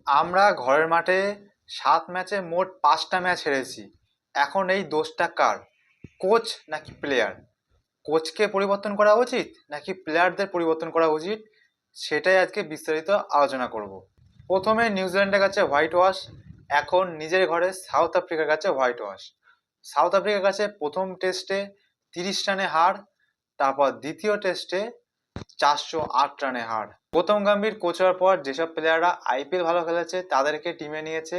আমরা ঘরের মাঠে 7 ম্যাচে মোট 5টা ম্যাচ হেরেছি। এখন এই দোষটা কার? কোচ নাকি প্লেয়ার? কোচকে পরিবর্তন করা উচিত নাকি প্লেয়ারদের পরিবর্তন করা উচিত, সেটাই আজকে বিস্তারিত আলোচনা করব। প্রথমে নিউজিল্যান্ডের কাছে হোয়াইট ওয়াশ, এখন নিজের ঘরে সাউথ আফ্রিকার কাছে হোয়াইট ওয়াশ। সাউথ আফ্রিকার কাছে প্রথম টেস্টে 30 রানে হার, তারপর দ্বিতীয় টেস্টে 408 রানে হার। গৌতম গম্ভীর কোচ হওয়ার পর যেসব প্লেয়াররা আইপিএল ভালো খেলেছে তাদেরকে টিমে নিয়েছে,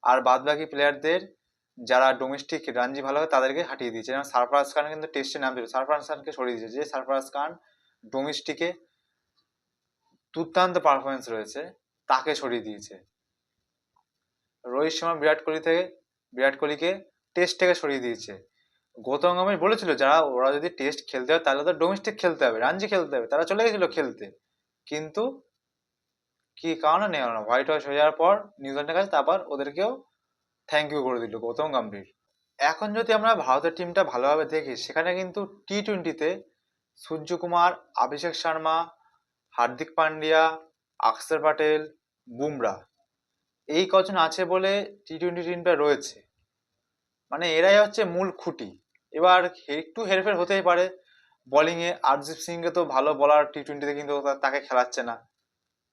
আর বাদবাকি প্লেয়ারদের যারা ডোমেস্টিক রানজি ভালো হয় তাদেরকে হাঁটিয়ে দিয়েছে। যেমন সারফরাজ খান কিন্তু টেস্টে নাম ছিল, সারফরাজ খানকে সরিয়ে দিয়েছে। যে সারফরাজ খান ডোমেস্টিকে দুর্দান্ত পারফরমেন্স রয়েছে, তাকে সরিয়ে দিয়েছে। রোহিত শর্মা বিরাট কোহলিকে টেস্ট থেকে সরিয়ে দিয়েছে। গৌতম গম্ভীর বলেছিল যারা ওরা যদি টেস্ট খেলতে হয় তাহলে তো ডোমেস্টিক খেলতে হবে, রানজি খেলতে হবে, তারা চলে গেছিল খেলতে। কিন্তু কি কারণে নেওয়া না, হোয়াইট ওয়াশ হয়ে যাওয়ার পর নিউজিল্যান্ডের কাছে তারপর ওদেরকেও থ্যাংক ইউ করে দিল গৌতম গম্ভীর। এখন যদি আমরা ভারতের টিমটা ভালোভাবে দেখি, সেখানে কিন্তু টি-20-তে সূর্যকুমার, অভিষেক শর্মা, হার্দিক পান্ডিয়া, অক্ষর প্যাটেল, বুমরা, এই কজন আছে বলে টি-20 টিমটা রয়েছে। মানে এরাই হচ্ছে মূল খুঁটি। এবার একটু হেরফের হতেই পারে বোলিংয়ে। আরজিৎ সিংকে তো ভালো বলার টি-20-তে, কিন্তু তাকে খেলাচ্ছে না।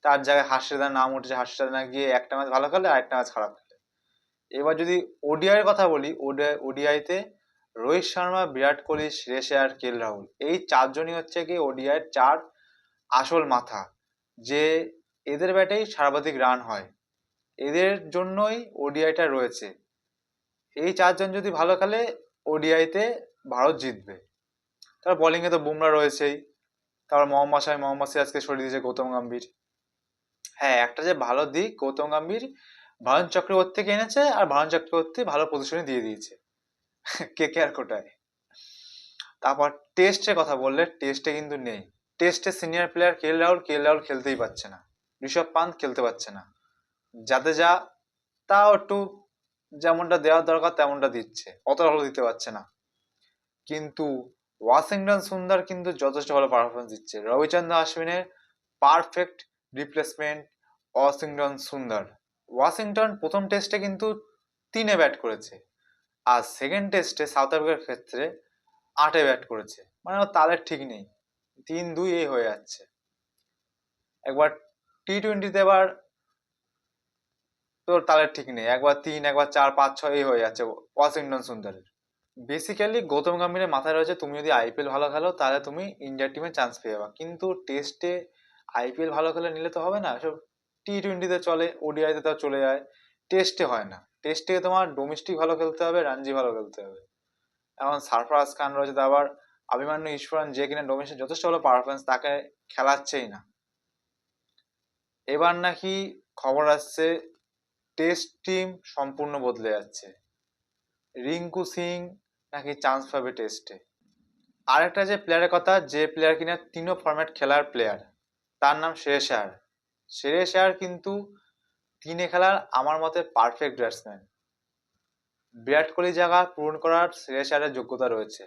তার জায়গায় হার্ষিদ রানার নাম উঠেছে, হার্ষিদ রানা গিয়ে একটা ম্যাচ ভালো খেলে আর একটা ম্যাচ খারাপ খেলে। এবার যদি ওডিআই এর কথা বলি, ওডিআইতে রোহিত শর্মা, বিরাট কোহলি, শ্রেয়স আয়ার, কেএল রাহুল, এই চারজনই হচ্ছে কি ওডিআই চার আসল মাথা, যে এদের ব্যাটেই সর্বাধিক রান হয়, এদের জন্যই ওডিআইটা রয়েছে। এই চারজন যদি ভালো খেলে ওডিআইতে ভারত জিতবে। তারপর বোলিংয়ে তো বুমরা রয়েছেই, তারপর মোহাম্মদ সিরাজকে সরিয়ে দিয়েছে গৌতম গম্ভীর। হ্যাঁ, একটা যে ভালো দিক, গৌতম গম্ভীর ভারত চক্রবর্তীকে এনেছে আর ভারত চক্রবর্তী ভালো পজিশনে দিয়ে দিয়েছে কেকেআর কোটায়। তারপর টেস্টের কথা বললে, টেস্টে কিন্তু নেই। টেস্টে সিনিয়র প্লেয়ার কেএল রাহুল খেলতেই পারছে না, ঋষভ পান্ত খেলতে পারছে না, জাদেজা তাও একটু যেমনটা দেওয়ার দরকার তেমনটা দিচ্ছে, অত ভালো দিতে পারছে না। কিন্তু ওয়াশিংটন সুন্দর কিন্তু যথেষ্ট ভালো পারফরমেন্স দিচ্ছে। রবিচন্দ্র অশ্বিনের পারফেক্ট রিপ্লেসমেন্ট ওয়াশিংটন সুন্দর। ওয়াশিংটন প্রথম টেস্টে কিন্তু 3-এ ব্যাট করেছে, আর সেকেন্ড টেস্টে সাউথ আফ্রিকার ক্ষেত্রে 8-এ ব্যাট করেছে। মানে ওর তালের ঠিক নেই, 3-2 এই হয়ে যাচ্ছে। একবার টি-20-তে এবার তোর তালের ঠিক নেই, একবার 3, একবার 4, 5, 6 এই হয়ে যাচ্ছে ওয়াশিংটন সুন্দরের। বেসিক্যালি গৌতম গম্ভীরের মাথায় রয়েছে তুমি যদি আইপিএল ভালো খেলো তাহলে তুমি ইন্ডিয়ার টিমে চান্স পেয়ে যাবা, কিন্তু টেস্টে আইপিএল ভালো খেলে নিলে তো হবে না। সব টি-20-তে চলে, ওডিআইতে তাও চলে যায়, টেস্টে হয় না। টেস্টে তোমার ডোমেস্টিক ভালো খেলতে হবে, রানজি ভালো খেলতে হবে। এখন সারফরাজ খান রয়েছে, তা আবার অভিমন্যু ঈশ্বরন, যে কিনা ডোমেস্টিক যথেষ্ট ভালো পারফরমেন্স, তাকে খেলাচ্ছেই না। এবার নাকি খবর আসছে টেস্ট টিম সম্পূর্ণ বদলে যাচ্ছে, রিঙ্কু সিং নাকি চান্স পাবে টেস্টে। আরেকটা যে প্লেয়ারের কথা, যে প্লেয়ার কিনা 3ও ফরম্যাট খেলার প্লেয়ার, তার নাম শ্রেয়স আয়ার। শ্রেয়স আয়ার কিন্তু 3-এ খেলার আমার মতে পারফেক্ট ব্যাটসম্যান। বিরাট কোহলি জায়গা পূরণ করার শ্রেয়স আয়ারের যোগ্যতা রয়েছে।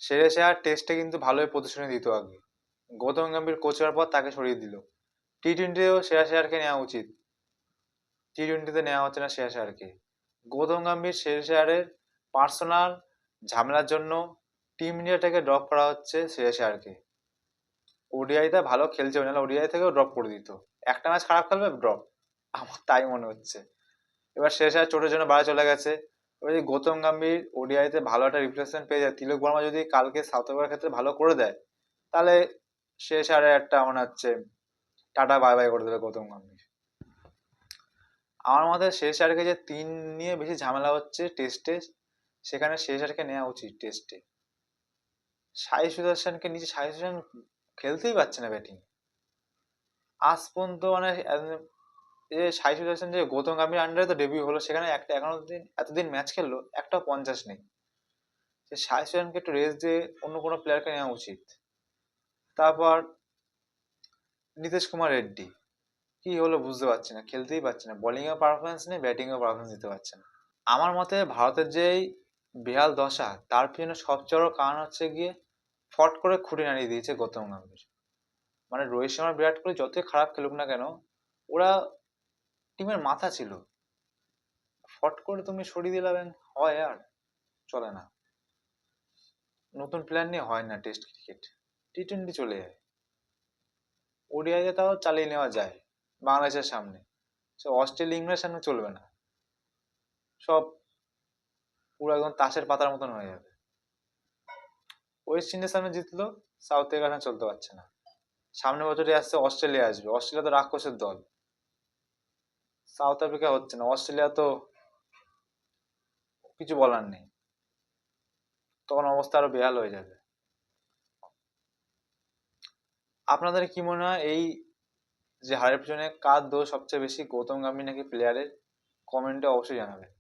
শ্রেয়স আয়ার টেস্টে কিন্তু ভালোই পজিশনে দিত আগে, গৌতম গম্ভীর কোচ হওয়ার পর তাকে সরিয়ে দিল। টি-20-তেও শ্রেয়স আয়ারকে নেওয়া উচিত, টি-20-তে নেওয়া হচ্ছে না শ্রেয়স আয়ারকে। গৌতম গম্ভীর শ্রেয়স আয়ারের পার্সোনাল ঝামেলার জন্য টিম ইন্ডিয়া থেকে ড্রপ করা হচ্ছে শ্রেয়স আয়ারকে। ওডিআইতে ভালো খেলছে, নাহলে ওডিআই থেকেও ড্রপ করে দিত। একটা ম্যাচ খারাপ খেলবে ড্রপ, আমার তাই মনে হচ্ছে। এবার শেষ আর চোটের জন্য বাইরে চলে গেছে। এবার যদি গৌতম গম্ভীর ওডিআইতে ভালো একটা রিপ্লেসমেন্ট পেয়ে যায়, তিলক বর্মা যদি কালকে সাউথ আফ্রিকার ক্ষেত্রে ভালো করে দেয়, তাহলে শেষ আরে একটা মনে হচ্ছে টাটা বাই বাই করে দেবে গৌতম গম্ভীর। আমার মতে শেষ আরকে যে 3 নিয়ে বেশি ঝামেলা হচ্ছে টেস্টে, সেখানে শেষ আরকে নেওয়া উচিত টেস্টে। সাই সুদর্শনকে নিচে, সাই সুদর্শন খেলতেই পারছে না ব্যাটিং আজ পর্যন্ত। মানে যে সাই সুদর্শন যে গৌতম গম্ভীর আন্ডারে তো ডেবিউ হলো, সেখানে একটা এতদিন ম্যাচ খেললো, একটা 50 নেই। সে সাই সুদর্শনকে একটু রেস্ট দিয়ে অন্য কোনো প্লেয়ারকে নেওয়া উচিত। তারপর নীতিশ কুমার রেড্ডি, কি হলো বুঝতে পারছি না, খেলতেই পারছে না, বোলিং এও পারফরমেন্স নেই, ব্যাটিং এও পারফরমেন্স দিতে পারছে না। আমার মতে ভারতের যেই বেহাল দশা, তার পিছনে সবচেয়ে বড় কারণ হচ্ছে গিয়ে ফট করে খুঁটে নাড়িয়ে দিয়েছে গৌতম গম্ভীর। মানে রোহিত শর্মা, বিরাট কোহলি যতই খারাপ খেলুক না কেন, ওরা টিমের মাথা ছিল, ফট করে তুমি সরিয়ে দিলে হয়? আর চলে না। নতুন প্লেয়ার নিয়ে হয় না টেস্ট ক্রিকেট, টি-20 চলে যায়। ওডিআইতে তাও চালিয়ে নেওয়া যায় বাংলাদেশের সামনে, সে অস্ট্রেলিয়া ইংল্যান্ডের সামনে চলবে না, সব পুরো একদম তাসের পাতার মতন হয়ে যাবে। ওয়েস্ট ইন্ডিজের সামনে জিতলো, সাউথ আফ্রিকার সামনে চলতে পারছে না। সামনের বছরই আসছে অস্ট্রেলিয়া, আসবে অস্ট্রেলিয়া তো রাক্ষসের দল, সাউথ আফ্রিকা হচ্ছে না, অস্ট্রেলিয়া তো কিছু বলার নেই, তখন অবস্থা আরো বেহাল হয়ে যাবে। আপনাদের কি মনে হয় এই যে হারের পিছনে কার দোষ সবচেয়ে বেশি, গৌতম গম্ভীর নাকি প্লেয়ারের? কমেন্টে অবশ্যই জানাবেন।